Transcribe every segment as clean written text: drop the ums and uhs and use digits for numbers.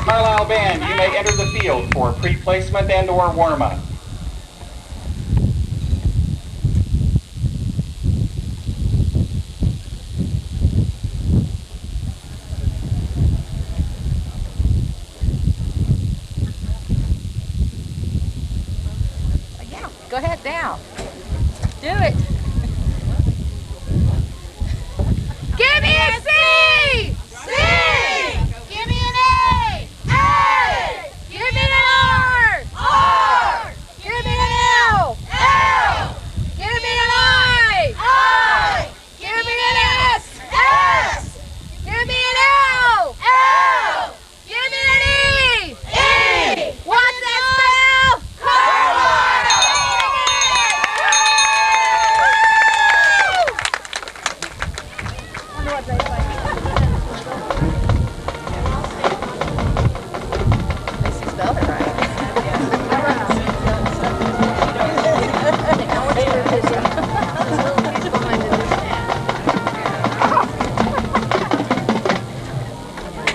Carlisle Band, you may enter the field for pre-placement and or warm-up. Yeah, go ahead now. Do it. Give me a C! C! Give me an A! A! Give me an R! R! Give me an L! L! Give me an I! I! Give me an S! S! Give me an L! L! Give me an E! E! What's that spell? Carlisle! Wonder what they like. At least you spelled it right.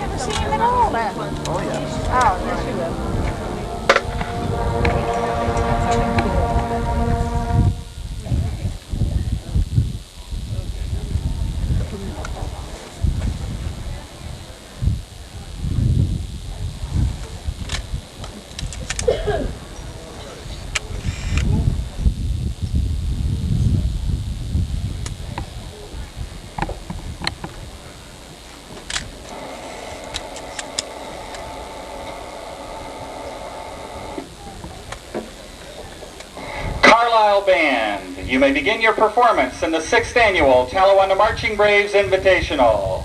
Never seen him at all. Oh, yeah. Oh, yes, you will. Carlisle Band, you may begin your performance in the 6th Annual Talawanda Marching Braves Invitational.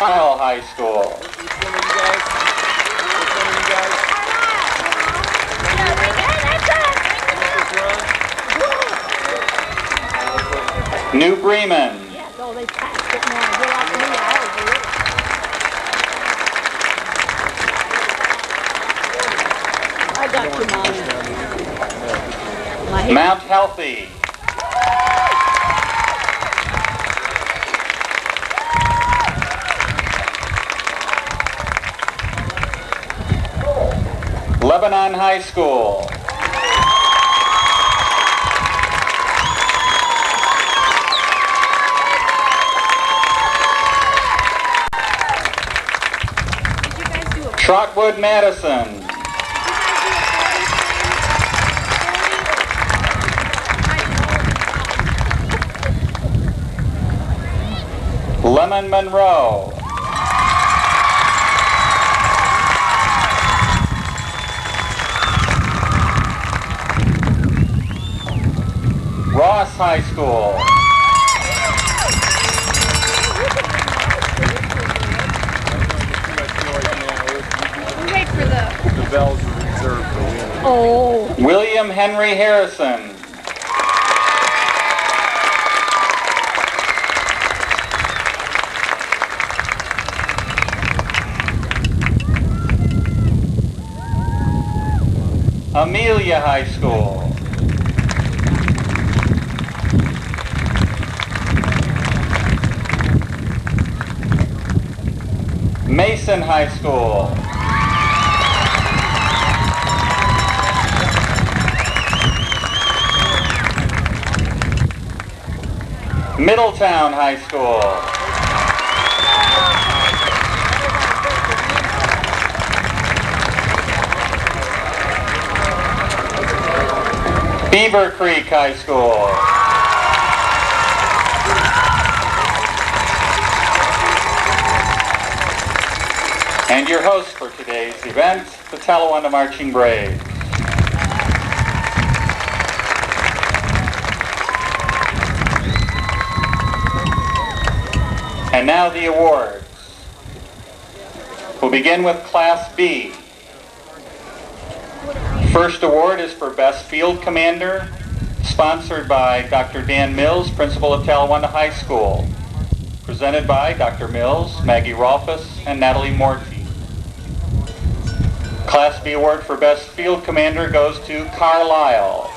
Carlisle High School. New Bremen. Oh, they passed it now. Get off me. I got you, Mommy. Mount Healthy. Lebanon High School. Trotwood Madison. Lemon Monroe. Ross High School. Wait for the bells are reserved for women. Oh. William Henry Harrison. Amelia High School. Mason High School. Middletown High School. Beaver Creek High School. And your host for today's event, the Talawanda Marching Braves. And now the awards. We'll begin with Class B. First award is for Best Field Commander, sponsored by Dr. Dan Mills, Principal of Talawanda High School. Presented by Dr. Mills, Maggie Rolfus, and Natalie Morty. Class B award for Best Field Commander goes to Carlisle.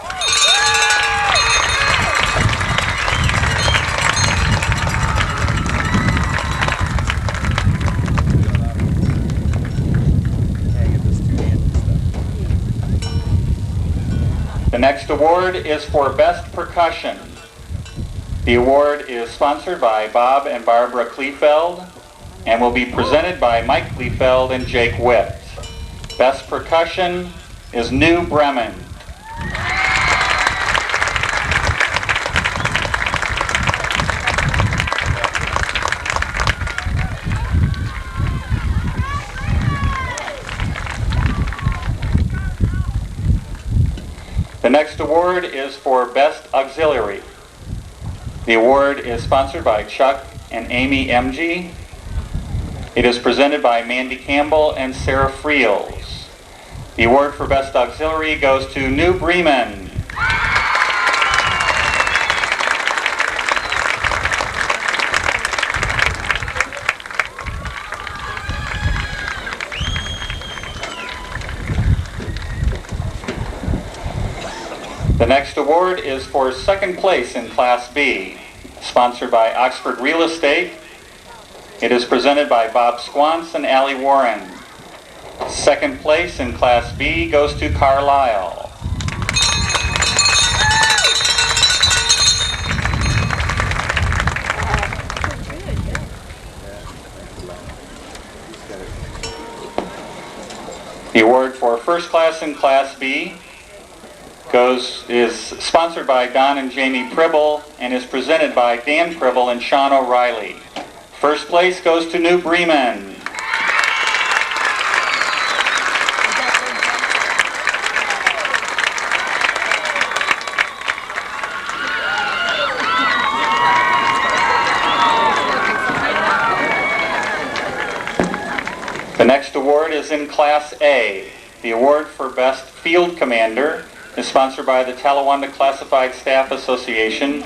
The next award is for Best Percussion. The award is sponsored by Bob and Barbara Kleefeld and will be presented by Mike Kleefeld and Jake Witt. Best Percussion is New Bremen. The next award is for Best Auxiliary. The award is sponsored by Chuck and Amy MG. It is presented by Mandy Campbell and Sarah Friels. The award for Best Auxiliary goes to New Bremen. The next award is for second place in Class B, sponsored by Oxford Real Estate. It is presented by Bob Squance and Allie Warren. Second place in Class B goes to Carlisle. The award for first class in Class B is sponsored by Don and Jamie Pribble and is presented by Dan Pribble and Sean O'Reilly. First place goes to New Bremen. is in Class A. The award for Best Field Commander is sponsored by the Talawanda Classified Staff Association.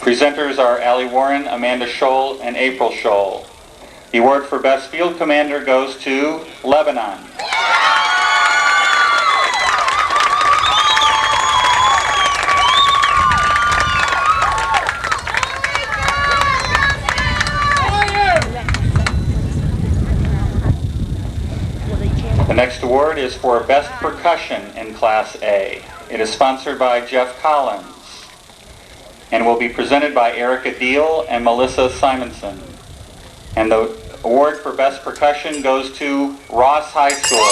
Presenters are Allie Warren, Amanda Scholl, and April Scholl. The award for Best Field Commander goes to Lebanon. The next award is for Best Percussion in Class A. It is sponsored by Jeff Collins and will be presented by Erica Deal and Melissa Simonson. And the award for Best Percussion goes to Ross High School.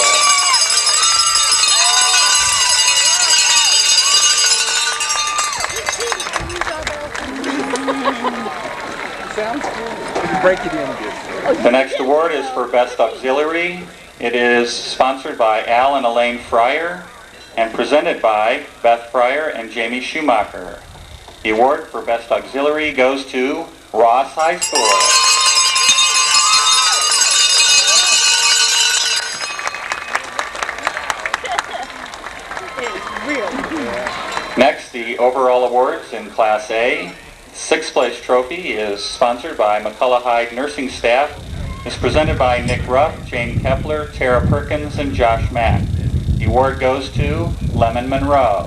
Sounds cool. Break it in good. The next award is for Best Auxiliary. It is sponsored by Al and Elaine Fryer and presented by Beth Fryer and Jamie Schumacher. The award for Best Auxiliary goes to Ross High School. Next, the overall awards in Class A. Sixth place trophy is sponsored by McCullough Hyde nursing staff. It's presented by Nick Ruff, Jane Kepler, Tara Perkins, and Josh Mack. The award goes to Lemon Monroe.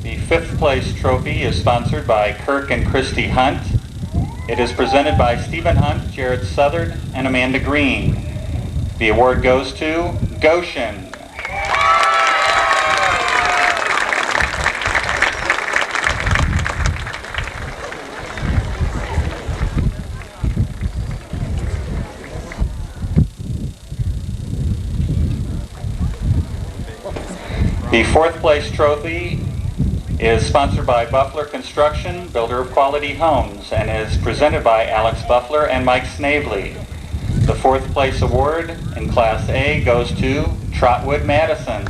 The fifth place trophy is sponsored by Kirk and Christy Hunt. It is presented by Stephen Hunt, Jared Southard, and Amanda Green. The award goes to Goshen. The fourth place trophy is sponsored by Buffler Construction, builder of quality homes, and is presented by Alex Buffler and Mike Snavely. The fourth place award in Class A goes to Trotwood Madison.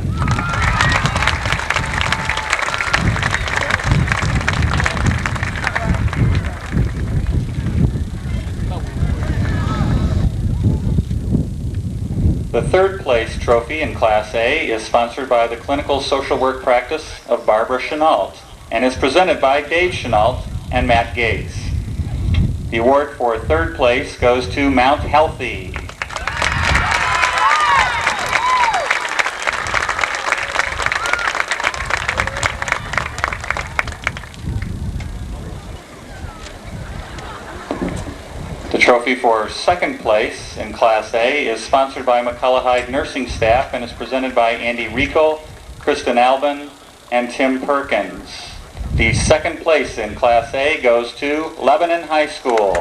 The third place trophy in Class A is sponsored by the Clinical Social Work Practice of Barbara Chenault and is presented by Dave Chenault and Matt Gates. The award for third place goes to Mount Healthy. The trophy for second place in Class A is sponsored by McCullough Hyde nursing staff and is presented by Andy Rico, Kristen Albin, and Tim Perkins. The second place in Class A goes to Lebanon High School.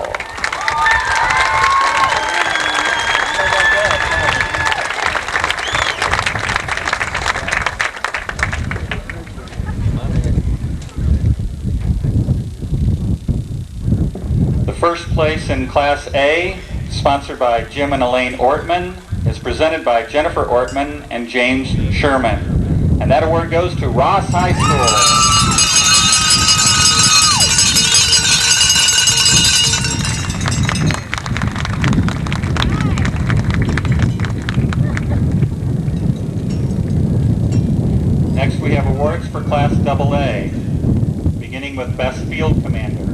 The first place in Class A, sponsored by Jim and Elaine Ortman, is presented by Jennifer Ortman and James Sherman. And that award goes to Ross High School. Next we have awards for Class AA, beginning with Best Field Commander.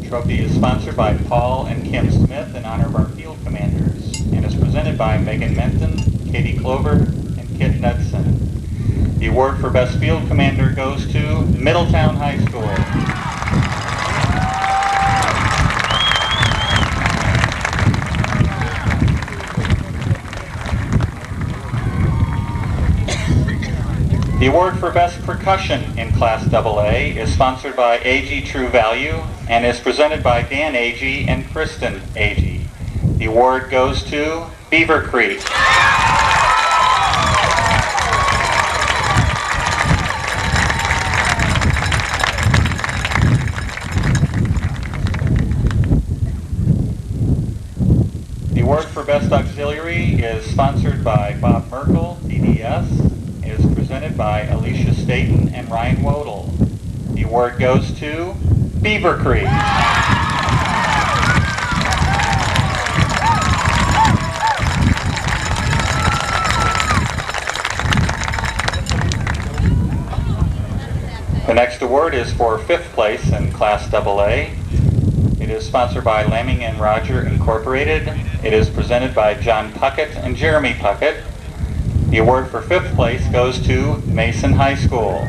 The trophy is sponsored by Paul and Kim Smith in honor of our field commanders and is presented by Megan Menton, Katie Clover, and Kit Knudsen. The award for Best Field Commander goes to Middletown High School. The award for Best Percussion in Class AA is sponsored by AG True Value and is presented by Dan Agee and Kristen Agee. The award goes to Beaver Creek. The award for Best Auxiliary is sponsored by Bob Merkel, DDS. It is presented presented by Alicia Staten and Ryan Wodel. The award goes to Beaver Creek. The next award is for 5th place in Class AA. It is sponsored by Lamming and Roger Incorporated. It is presented by John Puckett and Jeremy Puckett. The award for 5th place goes to Mason High School.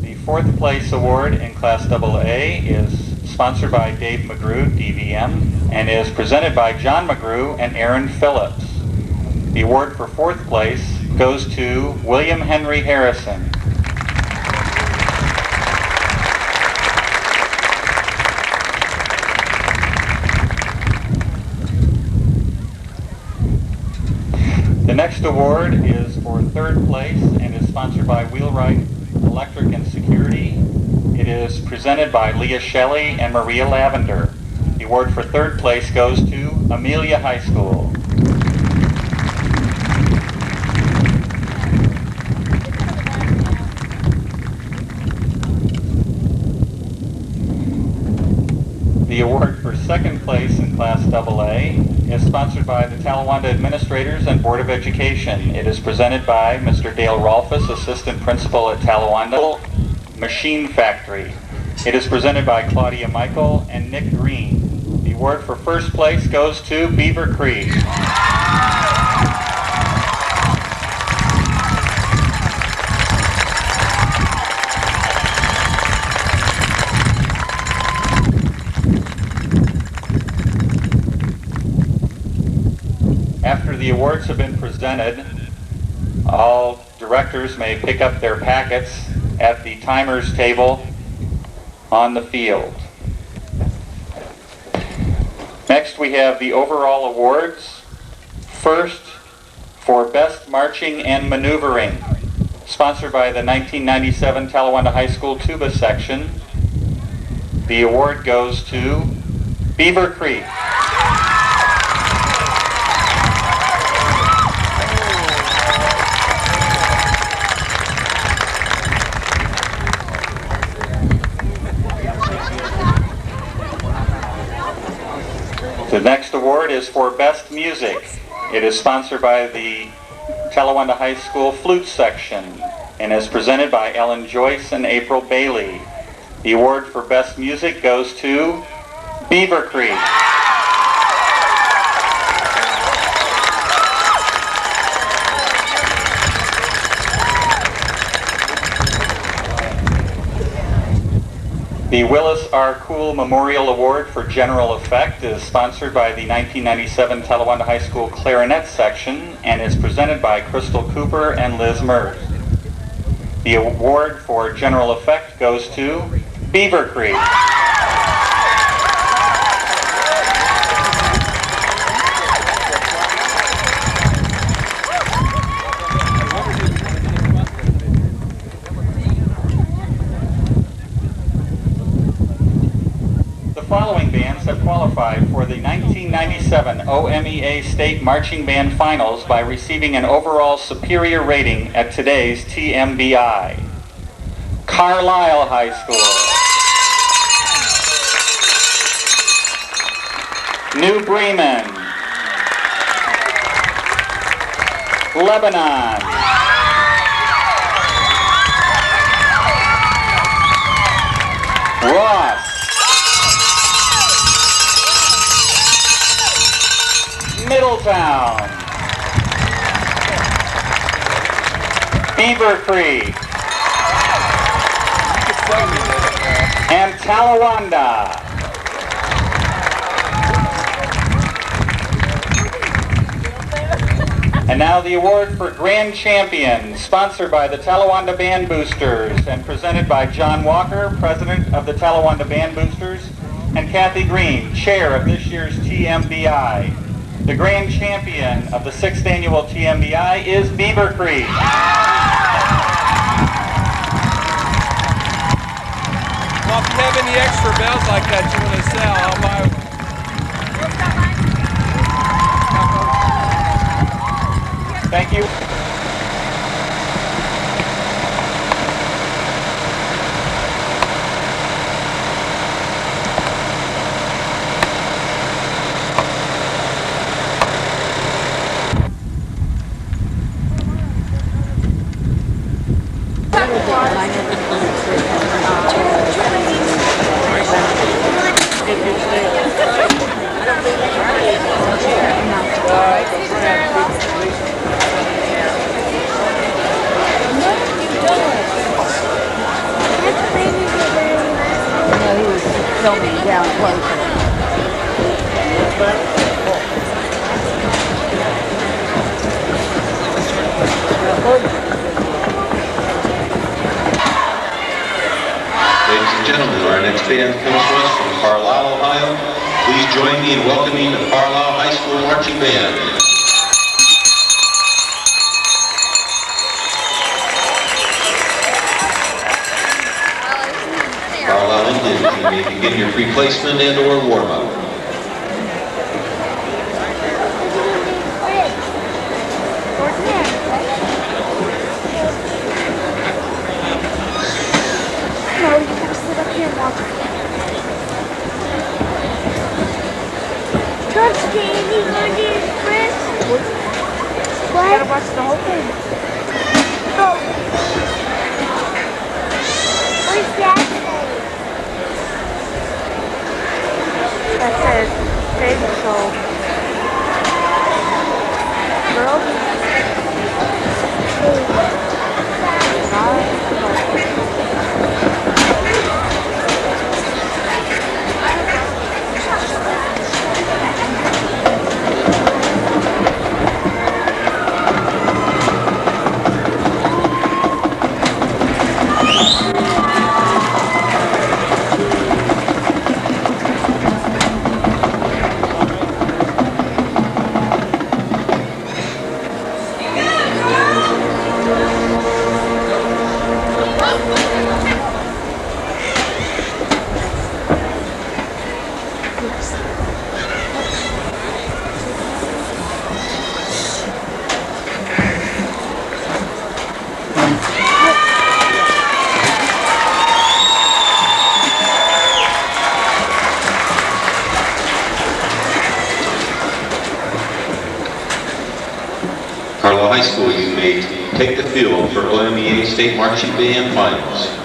The 4th place award in Class AA is sponsored by Dave McGrew, DVM, and is presented by John McGrew and Aaron Phillips. The award for 4th place goes to William Henry Harrison. The next award is for 3rd place and is sponsored by Wheelwright Electric and Security. It is presented by Leah Shelley and Maria Lavender. The award for 3rd place goes to Amelia High School. The award for 2nd place in Class AA is sponsored by the Talawanda Administrators and Board of Education. It is presented by Mr. Dale Rolfus, Assistant Principal at Talawanda Machine Factory. It is presented by Claudia Michael and Nick Green. The award for 1st place goes to Beaver Creek. After the awards have been presented, all directors may pick up their packets at the timers table on the field. Next, we have the overall awards. First, for Best Marching and Maneuvering, sponsored by the 1997 Talawanda High School Tuba section. The award goes to Beaver Creek. The next award is for Best Music. It is sponsored by the Talawanda High School Flute section and is presented by Ellen Joyce and April Bailey. The award for Best Music goes to Beaver Creek. The Willis R. Cool Memorial Award for General Effect is sponsored by the 1997 Talawanda High School Clarinet section and is presented by Crystal Cooper and Liz Mers. The award for General Effect goes to Beaver Creek. The following bands have qualified for the 1997 OMEA State Marching Band Finals by receiving an overall superior rating at today's TMBI. Carlisle High School, New Bremen, Lebanon, Ross, Middletown, Beaver Creek, and Talawanda. And now the award for Grand Champion, sponsored by the Talawanda Band Boosters and presented by John Walker, President of the Talawanda Band Boosters, and Kathy Green, Chair of this year's TMBI. The Grand Champion of the 6th Annual TMBI is Beaver Creek. Well, if you have any extra bells like that you want to sell, I'll buy. Thank you. Filming down closer. Ladies and gentlemen, our next band comes to us from Carlisle, Ohio. Please join me in welcoming the Carlisle High School Marching Band. Carlisle Indians, you may begin your free placement and or warm-up. No, you gotta sit up here and watch it. Trust Jamie, Chris. What? You gotta watch the whole thing. Oh. What's that say? That says, baby soul. Carlisle High School, you may take the field for OMEA State Marching Band Finals.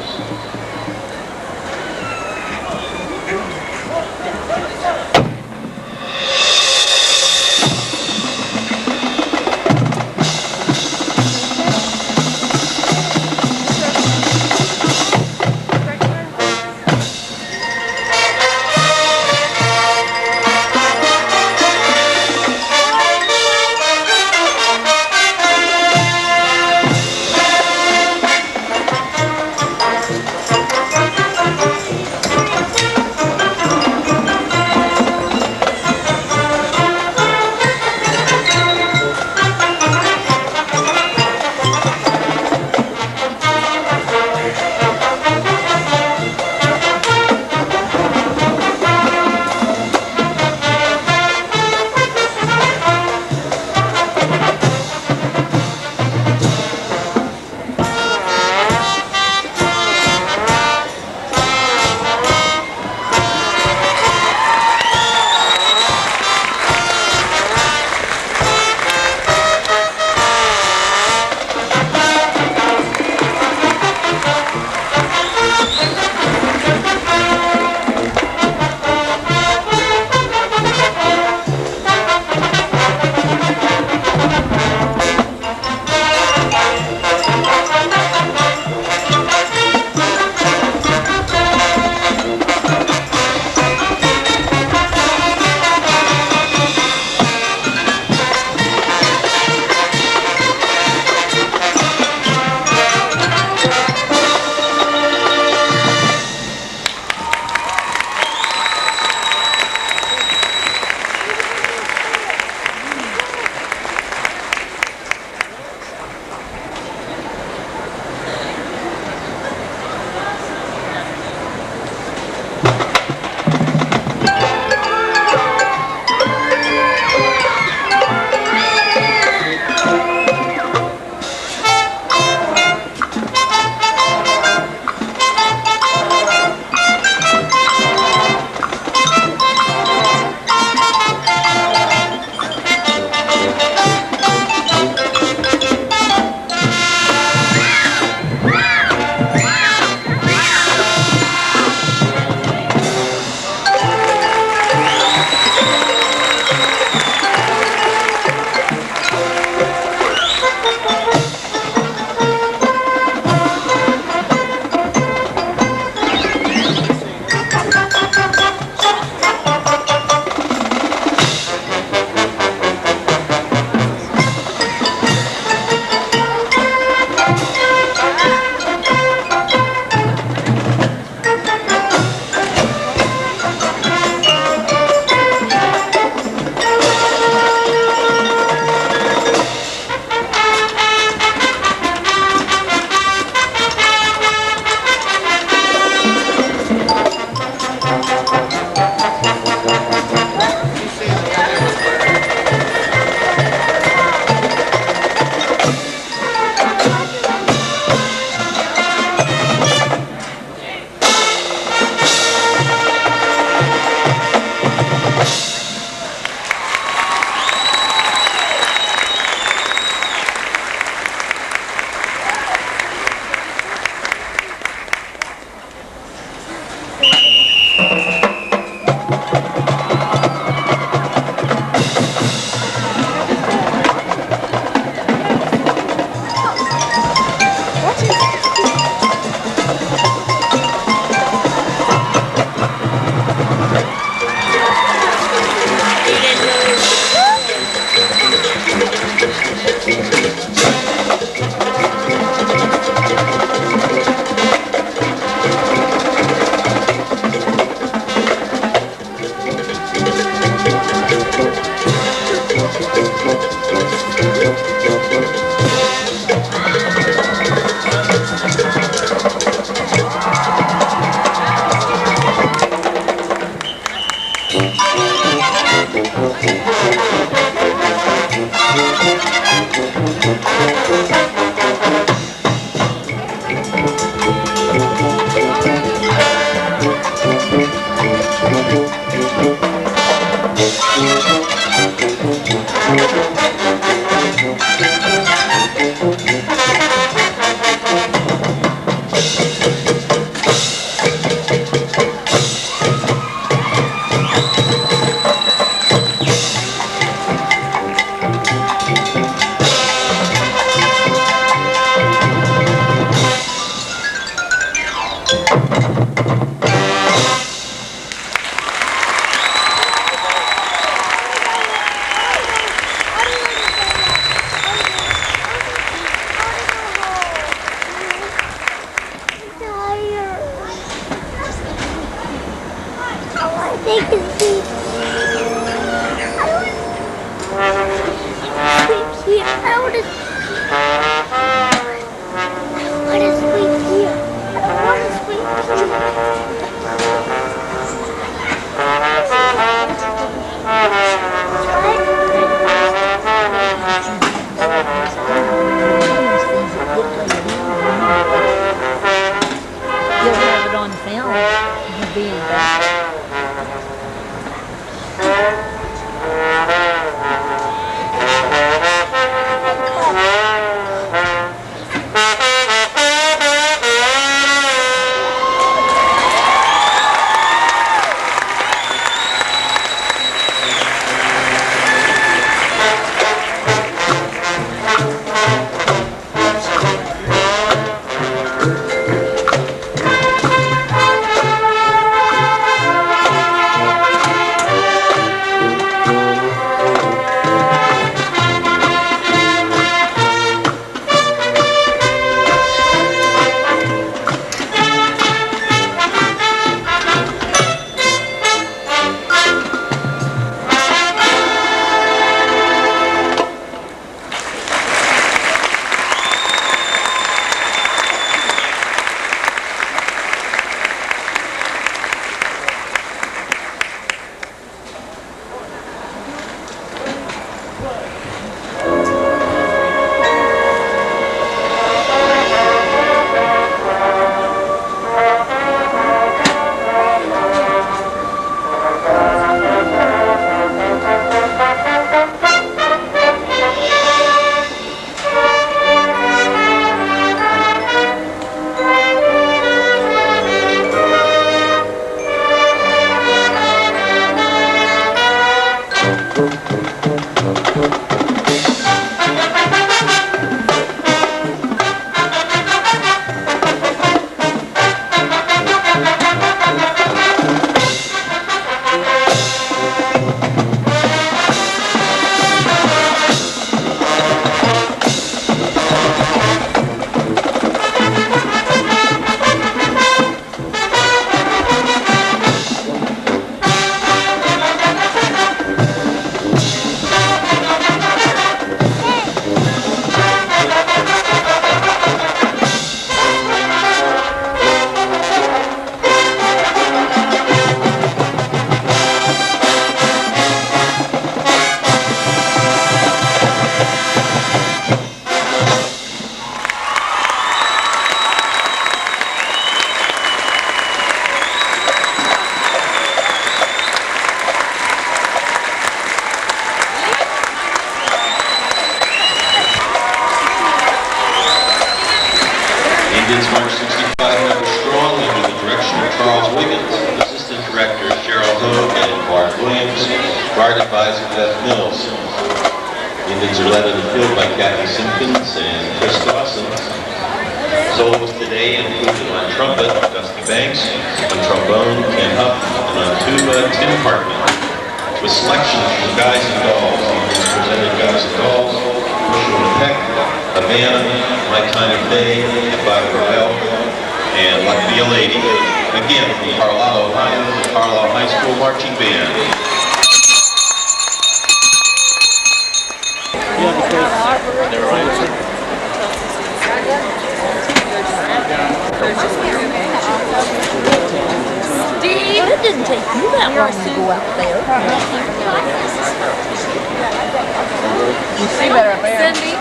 You'll have it on film. You'll be in bed. Indians March 65 members strong under the direction of Charles Wiggins, Assistant Directors Cheryl Hogue and Bart Williams, Guard Advisor Beth Mills. Indians are led in the field by Kathy Simpkins and Chris Dawson. Solos today included on trumpet, Dusty Banks, on trombone, Ken Huff, and on tuba, Tim Hartman. With selections from Guys and Dolls, Indians presented Guys and Dolls, Bushel Peck, Havana, My Kind of Day, by Ravel, and Luck Be a Lady. Again, from Carlisle, Ohio, the Carlisle High School Marching Band. Steve, it didn't take you that long to go out there. You see better up there. Cindy.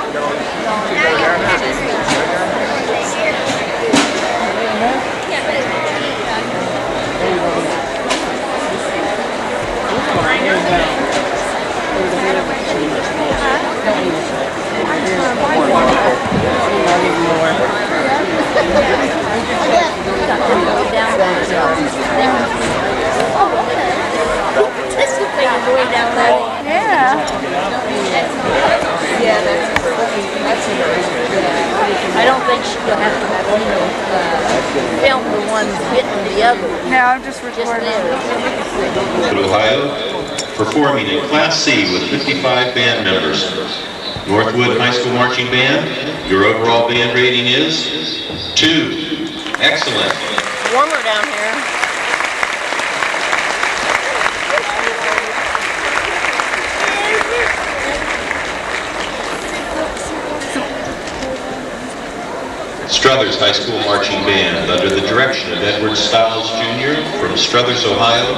I don't think she'll have to film the one hitting the other. No, I'm just Just recording. there. Ohio, performing in Class C with 55 band members. Northwood High School Marching Band, your overall band rating is 2. Excellent. Warmer down here. Struthers High School Marching Band, under the direction of Edward Stiles Jr. from Struthers, Ohio,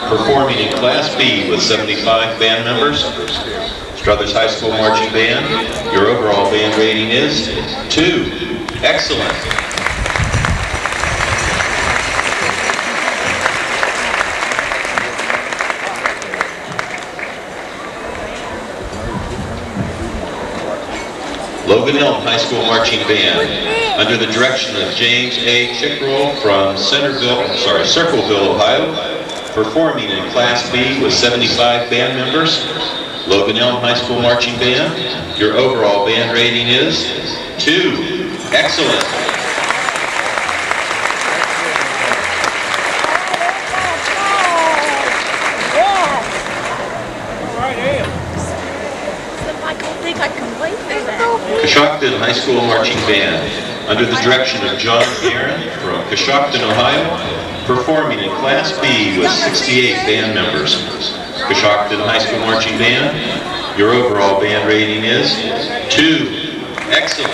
performing in Class B with 75 band members. Struthers High School Marching Band, your overall band rating is 2. Excellent. Logan Elm High School Marching Band, under the direction of James A. Chickrell from Circleville, Ohio, performing in Class B with 75 band members. Logan Elm High School Marching Band, your overall band rating is 2. Excellent. Coshocton High School Marching Band, under the direction of John Aaron from Coshocton, Ohio, performing in Class B with 68 band members. Coshocton High School Marching Band, your overall band rating is 2. Excellent.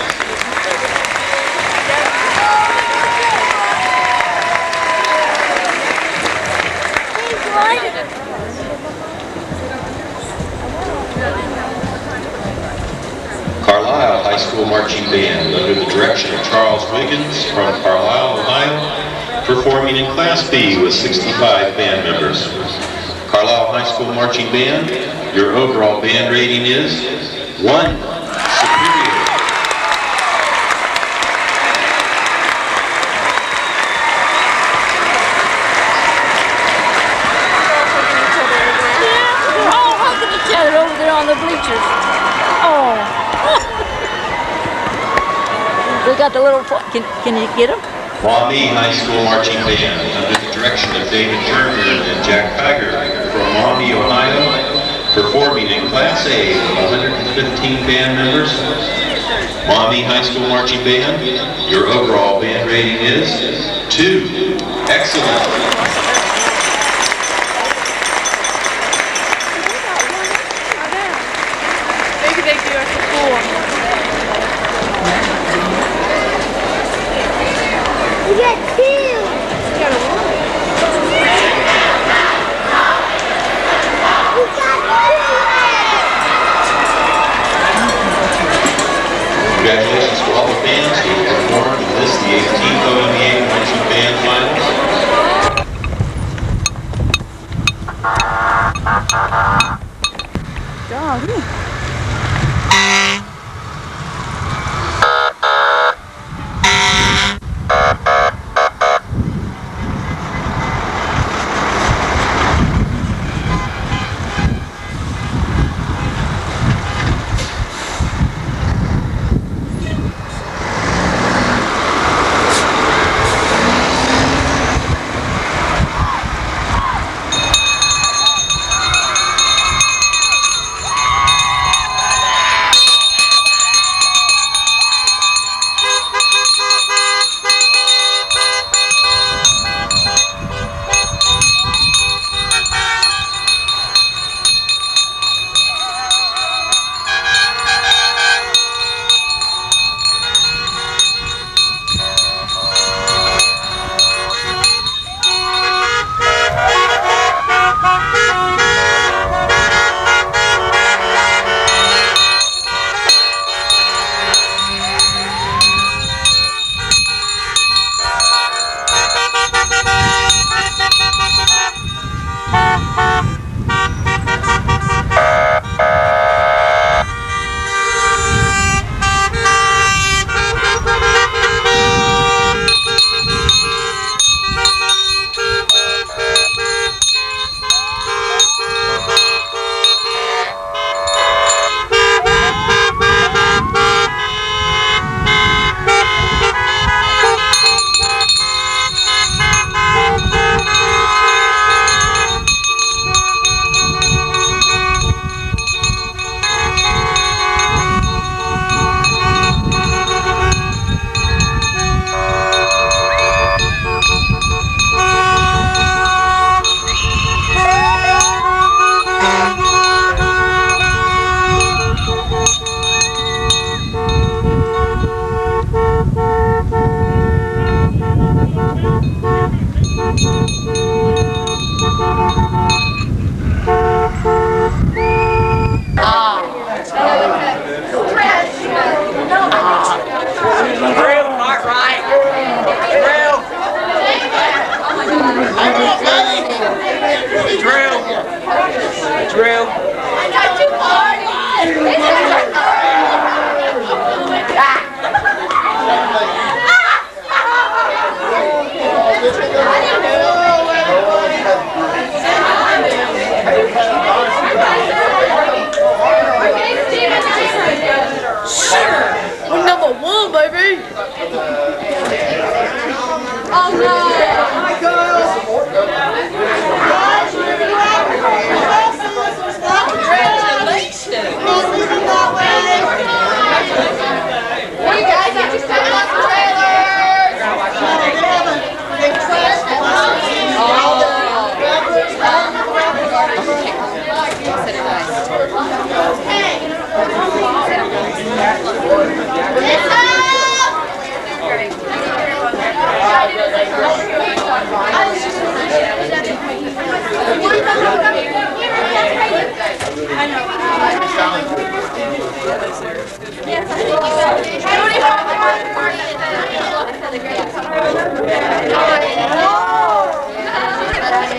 Carlisle High School Marching Band, under the direction of Charles Wiggins from Carlisle, Ohio, performing in Class B with 65 band members. Carlisle High School Marching Band, your overall band rating is 1. Superior. They're all hugging each other over there on the bleachers. Oh. We got the little, can you get them? Maumee High School Marching Band, under the direction of David Turner and Jack Tiger from Maumee, Ohio, performing in Class A with 115 band members. Maumee High School Marching Band, your overall band rating is 2. Excellent. Maybe they do at the pool. We got 2. Congratulations to all the bands who performed in this, the 18th OMEA Marching Band Finals. Doggy.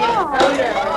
Oh.